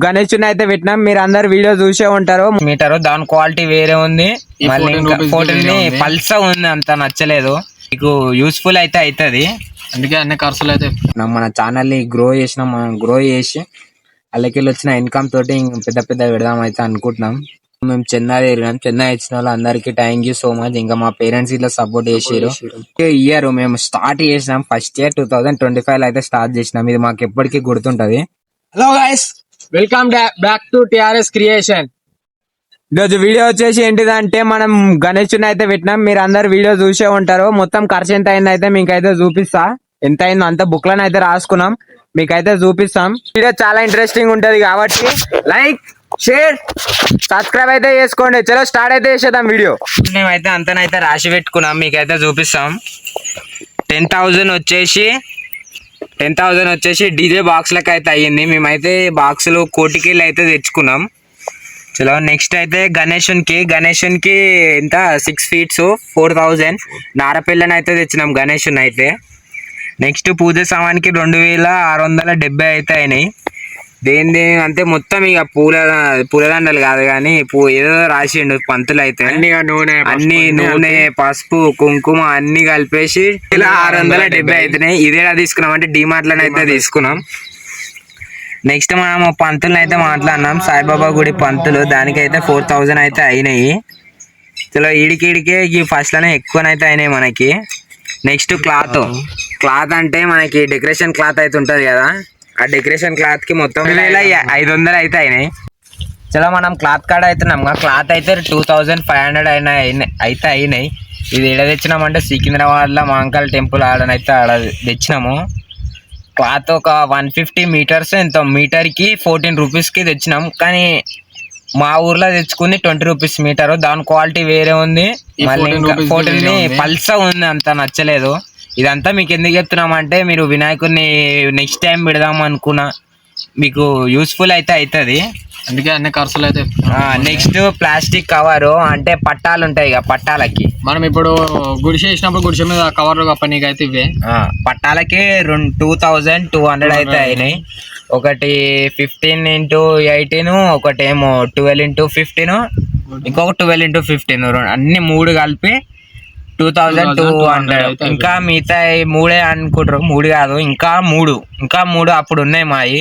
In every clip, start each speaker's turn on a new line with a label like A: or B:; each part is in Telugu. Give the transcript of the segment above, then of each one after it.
A: గణేష్ అయితే పెట్టినాం, మీరు అందరు వీడియో చూసే ఉంటారు. మీటర్ దాని క్వాలిటీ వేరే ఉంది, మళ్ళీ ఫోటోని పల్స ఉంది, అంత నచ్చలేదు. మీకు యూస్ఫుల్ అయితే అవుతుంది,
B: అందుకే అన్ని ఖర్చులు అయితే
A: మన ఛానల్ ని గ్రో చేసినాం. మనం గ్రో చేసి అలాకెళ్ళి వచ్చిన ఇన్కమ్ తోటి పెద్ద పెద్ద పెడదాం అయితే అనుకుంటున్నాం. మేము చెన్నై తిరిగినాం. చెన్నై ఇచ్చిన వాళ్ళు అందరికి థ్యాంక్ యూ సో మచ్. ఇంకా మా పేరెంట్స్ ఇట్లా సపోర్ట్ చేసారు. ఇయర్ మేము స్టార్ట్ చేసినాం, ఫస్ట్ ఇయర్ 2025 అయితే స్టార్ట్ చేసినాం. ఇది మాకు ఎప్పటికీ గుర్తుంటది.
B: Hello guys, welcome back to TRS creation.
A: ఈరోజు వీడియో వచ్చేసి ఏంటిదంటే మనం గణేష్ అయితే పెట్టినాం, మీరు అందరు వీడియో చూసే ఉంటారు. మొత్తం ఖర్చు ఎంత అయింది అయితే మీకైతే చూపిస్తా. ఎంత అయిందో అంత బుక్ లను అయితే రాసుకున్నాం, మీకైతే చూపిస్తాం. వీడియో చాలా ఇంట్రెస్టింగ్ ఉంటది కాబట్టి లైక్, షేర్, సబ్స్క్రైబ్ అయితే చేసుకోండి. చలో స్టార్ట్ అయితే చేసేద్దాం వీడియో. మేమైతే అంతనైతే రాసి పెట్టుకున్నాం, మీకైతే చూపిస్తాం. 10,000 వచ్చేసి డీజే బాక్స్ లకి అయితే అయ్యింది. మేమైతే బాక్సులు కోటికెళ్ళి అయితే తెచ్చుకున్నాం. చలో నెక్స్ట్ అయితే గణేషన్ కి ఎంత 6 feet 4,000 నారపిల్లని అయితే తెచ్చినాం గణేషన్ అయితే. నెక్స్ట్ పూజ సామాన్కి 2,670 అయితే అయినాయి. దేని అంటే మొత్తం ఇక పూలదండలు కాదు కానీ ఏదో రాసిండు పంతులు అయితే. అన్ని నూనె, పసుపు, కుంకుమ అన్ని కలిపేసి 670 అవుతున్నాయి. ఇదేలా తీసుకున్నాం అంటే డిమార్ట్ లోనే అయితే తీసుకున్నాం. నెక్స్ట్ మనం పంతులు అయితే మాట్లాడినాం, సాయిబాబా గుడి పంతులు, దానికైతే 4,000 అయితే అయినాయి. చలో ఈడికి ఫస్ట్ లోనే ఎక్కువనైతే అయినాయి మనకి. నెక్స్ట్ క్లాత్ అంటే మనకి డెకరేషన్ క్లాత్ అయితే ఉంటది కదా, ఆ డెకరేషన్ క్లాత్ కి మొత్తం 500 అయితే అయినాయి. చలో మనం క్లాత్ కాడ అవుతున్నాం, క్లాత్ అయితే 2,500 అయితే అయినాయి. ఇది ఎడ తెచ్చినామంటే సికింద్రాబాద్ లో మహంకాళ టెంపుల్ ఆడనైతే తెచ్చినాము. క్లాత్ ఒక 150 meters, ఎంతో మీటర్కి 14 rupeesకి తెచ్చినాం. కానీ మా ఊర్లో తెచ్చుకుంది 20 rupees మీటర్. దాని క్వాలిటీ వేరే ఉంది, మళ్ళీ 14 పల్స ఉంది, అంత నచ్చలేదు. ఇదంతా మీకు ఎందుకు చెప్తున్నామంటే మీరు వినాయకుడిని నెక్స్ట్ టైం పెడదాం అనుకున్నా మీకు యూస్ఫుల్ అయితే అవుతుంది,
B: అందుకే అన్ని ఖర్చులు అయితే.
A: నెక్స్ట్ ప్లాస్టిక్ కవరు అంటే పట్టాలు ఉంటాయి కదా, పట్టాలకి
B: మనం ఇప్పుడు గుడిసె వేసినప్పుడు గుడిసె మీద కవర్లు కప్పనీకి అయితే ఇవే
A: పట్టాలకి 2,200 అయితే అయినాయి. ఒకటి 15x18, ఒకటేమో 12x15, ఇంకొక 12x15, అన్ని 3 కలిపి 2,200. ఇంకా మిగతా 3 అనుకుంటారు, 3 కాదు, ఇంకా మూడు అప్పుడు ఉన్నాయి మావి,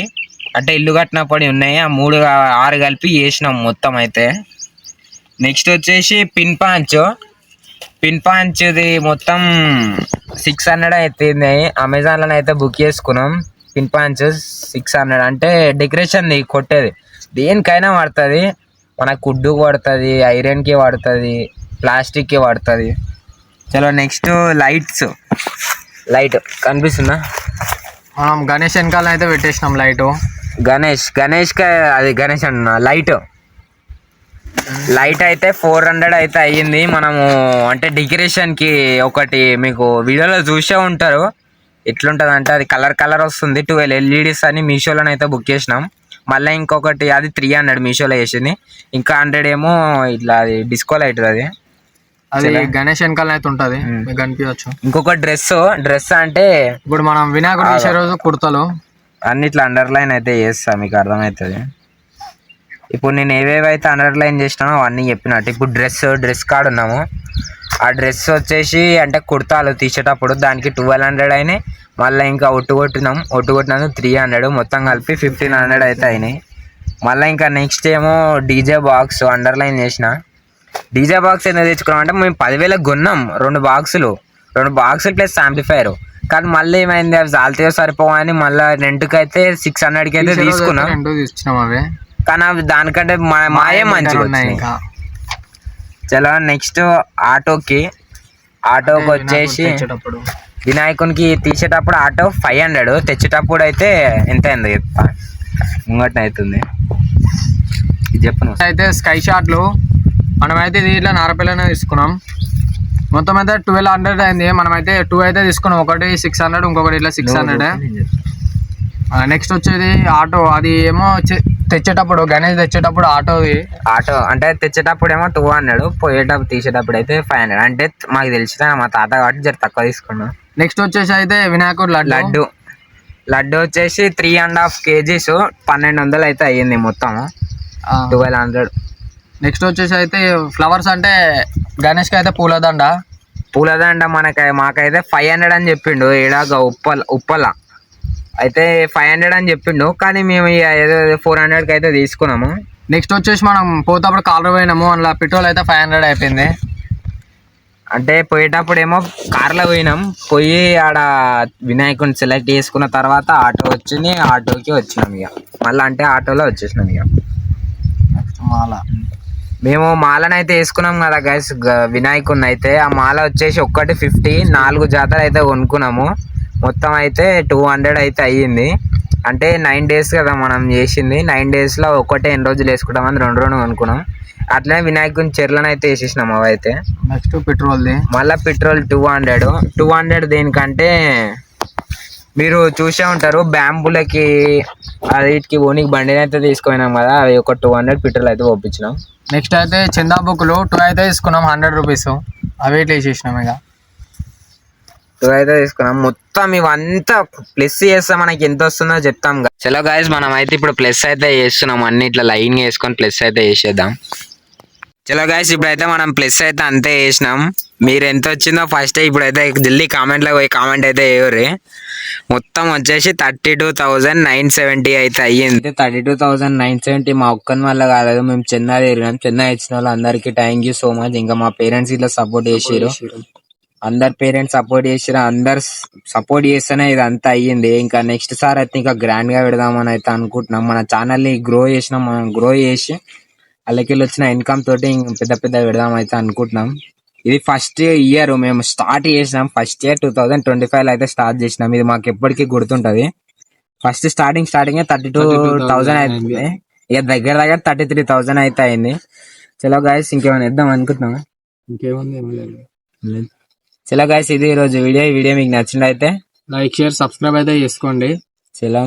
A: అంటే ఇల్లు కట్టినప్పుడు ఉన్నాయి. ఆ 3 6 కలిపి చేసినాం మొత్తం అయితే. నెక్స్ట్ వచ్చేసి పిన్ పాంచ్ది మొత్తం 600 అయితే అమెజాన్లో అయితే బుక్ చేసుకున్నాం. పిన్ పాంచ్ 600 అంటే డెకరేషన్ కొట్టేది, దేనికైనా పడుతుంది. మనకు కుడ్డుకు పడుతుంది, ఐరన్కి పడుతుంది, ప్లాస్టిక్కి పడుతుంది. చలో నెక్స్ట్ లైట్ కనిపిస్తుందా?
B: మనం గణేష్ వెనకాల అయితే పెట్టేసినాం లైట్.
A: గణేష్కి అది గణేష్ అన్న లైట్ అయితే 400 అయితే అయ్యింది. మనము అంటే డెకరేషన్కి ఒకటి మీకు వీడియోలో చూసే ఉంటారు ఎట్లుంటుంది అంటే, అది కలర్ వస్తుంది. 12 LEDs అని మీషోలోనే అయితే బుక్ చేసినాం. మళ్ళీ ఇంకొకటి అది 300 మీషోలో వేసింది. ఇంకా 100 ఏమో ఇట్లా అది డిస్కో లైట్,
B: అది గణేష్ వెనకాల అయితే ఉంటుంది, మీకు కనిపించచ్చు.
A: ఇంకొక డ్రెస్ అంటే
B: ఇప్పుడు మనం వినాయకుడు చేసే రోజు కుర్తలు
A: అన్నిట్లో అండర్లైన్ అయితే చేస్తా, మీకు అర్థమవుతుంది. ఇప్పుడు నేను ఏవేవైతే అండర్లైన్ చేసినానో అవన్నీ చెప్పినట్టు. ఇప్పుడు డ్రెస్ కాడ ఉన్నాము. ఆ డ్రెస్ వచ్చేసి అంటే కుర్తాలు తీసేటప్పుడు దానికి 1,200 అయినాయి. మళ్ళీ ఇంకా ఒట్టు కొట్టినందుకు 300, మొత్తం కలిపి 1,500 అయితే అయినాయి. మళ్ళీ ఇంకా నెక్స్ట్ ఏమో డీజే బాక్స్ అండర్లైన్ చేసిన. డీజే బాక్స్ ఎందుకు తెచ్చుకున్నాం అంటే, మేము 10,000 కొన్నాం 2 బాక్సులు ప్లస్ యాంప్లిఫైర్. కానీ మళ్ళీ ఏమైంది, అవి చాలుతాయో సరిపోవని మళ్ళీ రెంట్కి అయితే 600కి అయితే తీసుకున్నాం.
B: అవి
A: కానీ అవి దానికంటే మాయే మంచిగా ఉన్నాయి. చలో నెక్స్ట్ ఆటోకి వచ్చేసి వినాయకునికి తీసేటప్పుడు ఆటో 500, తెచ్చేటప్పుడు అయితే ఎంత అయిందో చెప్తా, ముంగట అవుతుంది చెప్పను.
B: అయితే స్కై షాట్లు మనమైతే దీంట్లో నారపిల్లనే తీసుకున్నాం. మొత్తం అయితే 1,200 అయింది. మనమైతే 2 అయితే తీసుకున్నాం, ఒకటి 600, ఇంకొకటి ఇట్లా 600. నెక్స్ట్ వచ్చేది ఆటో, అది ఏమో తెచ్చేటప్పుడు గణేష్ తెచ్చేటప్పుడు ఆటో
A: అంటే తెచ్చేటప్పుడు ఏమో 200, పోయేటప్పుడు తీసేటప్పుడు అయితే 500. అంటే మాకు తెలిసిన మా తాత కాబట్టి జర తక్కువ తీసుకున్నాం.
B: నెక్స్ట్ వచ్చేసి అయితే వినాయకుడు
A: లడ్డు వచ్చేసి 3.5 kgs 1200 అయితే అయ్యింది మొత్తం 1200.
B: నెక్స్ట్ వచ్చేసి అయితే ఫ్లవర్స్ అంటే గణేష్కి అయితే
A: పూలదండ మాకైతే 500 అని చెప్పిండు. ఏడాగా ఉప్పల అయితే 500 అని చెప్పిండు, కానీ మేము ఏదో 400కి అయితే తీసుకున్నాము.
B: నెక్స్ట్ వచ్చేసి మనం పోతప్పుడు కాలర్ పోయినాము, అందులో పెట్రోల్ అయితే 500 అయిపోయింది.
A: అంటే పోయేటప్పుడు ఏమో కార్లో పోయినాం, పోయి ఆడ వినాయకుడిని సెలెక్ట్ చేసుకున్న తర్వాత ఆటో వచ్చింది, ఆటోకి వచ్చినాం ఇక మళ్ళీ, అంటే ఆటోలో వచ్చేసినాం ఇక. మేము మాలనైతే వేసుకున్నాం కదా గైస్, వినాయకుడిని అయితే ఆ మాల వచ్చేసి 150, 4 జాతర అయితే కొనుక్కున్నాము. మొత్తం అయితే 200 అయితే అయ్యింది. అంటే 9 days కదా మనం చేసింది, 9 daysలో ఒకటే ఎన్ని రోజులు వేసుకుంటామని 2 కొనుక్కున్నాం. అట్లనే వినాయకుని చెర్లను అయితే వేసేసినాం. అవి అయితే
B: నెక్స్ట్ పెట్రోల్ది మళ్ళీ
A: పెట్రోల్ 200 దేనికంటే మీరు చూసే ఉంటారు, బ్యాంబులకి వీటికి ఓనికి బండిని అయితే తీసుకుపోయినాం కదా, అవి ఒక 200 పెట్రోల్ అయితే పంపించినాం.
B: నెక్స్ట్ అయితే చందా బుక్లు 2 అయితే తీసుకున్నాం 100 రూపీస్, అవి ఇట్లా వేసేసినాం. ఇక
A: 2 అయితే తీసుకున్నాం. మొత్తం ఇవంతా ప్లస్ చేస్తే మనకి ఎంత వస్తుందో చెప్తాం. చలో గాయస్, మనం అయితే ఇప్పుడు ప్లస్ అయితే చేస్తున్నాం, అన్ని ఇట్లా లైన్ వేసుకొని ప్లస్ అయితే చేసేద్దాం. చలో గాయస్, ఇప్పుడైతే మనం ప్లస్ అయితే అంతే చేసినాం. మీరు ఎంత వచ్చిందో ఫస్ట్ ఇప్పుడైతే జల్దీ కామెంట్లో పోయి కామెంట్ అయితే వేయరు. మొత్తం వచ్చేసి 32,970 అయితే అయ్యింది. 32,970 మా ఒక్కని వల్ల కాలేదు, మేము చెన్నై తిరిగినాం. చెన్నై ఇచ్చిన వాళ్ళు అందరికీ థ్యాంక్ యూ సో మచ్. ఇంకా మా పేరెంట్స్ ఇట్లా సపోర్ట్ చేసారు, అందరు పేరెంట్స్ సపోర్ట్ చేసారు, అందరు సపోర్ట్ చేస్తేనే ఇదంతా అయ్యింది. ఇంకా నెక్స్ట్ సార్ అయితే ఇంకా గ్రాండ్ గా పెడదామని అయితే అనుకుంటున్నాం. మన ఛానల్ ని గ్రో చేసినాం, మనం గ్రో చేసి వాళ్ళకి వచ్చిన ఇన్కమ్ తోటి పెద్ద పెడదాం అయితే అనుకుంటున్నాం. ఇది ఫస్ట్ ఇయర్ మేము స్టార్ట్ చేసినాం, ఫస్ట్ ఇయర్ 2025 అయితే స్టార్ట్ చేసినాం. ఇది మాకు ఎప్పటికీ గుర్తుంటది. ఫస్ట్ స్టార్టింగ్ 32,000 అయింది, ఇక దగ్గర 33,000 అయితే అయింది. చలో గాయస్, ఇంకేమైనా ఇద్దాం అనుకుంటున్నాం.
B: ఇంకేముంది.
A: చలో గాయస్, ఇది ఈరోజు వీడియో మీకు నచ్చినట్లయితే
B: లైక్, షేర్, సబ్స్క్రైబ్ అయితే చేసుకోండి.
A: చలో,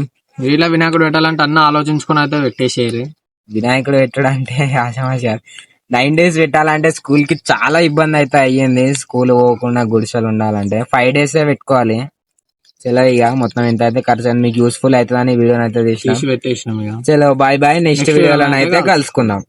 B: వీళ్ళ వినాయకుడు పెట్టాలంటే అన్న ఆలోచించుకుని అయితే పెట్టేసేయాలి.
A: వినాయకుడు పెట్టాలంటే ఆశమాష 9 days పెట్టాలంటే స్కూల్ కి చాలా ఇబ్బంది అయితే అయ్యింది. స్కూల్ పోకుండా గుడిసెలు ఉండాలంటే 5 days పెట్టుకోవాలి. చలో, ఇక మొత్తం ఎంత అయితే ఖర్చు అయింది, మీకు యూస్ఫుల్ అవుతుందని వీడియో అయితే తీసి పెట్టేసినాం. చలో బాయ్, నెక్స్ట్ వీడియోలో అయితే కలుసుకుందాం.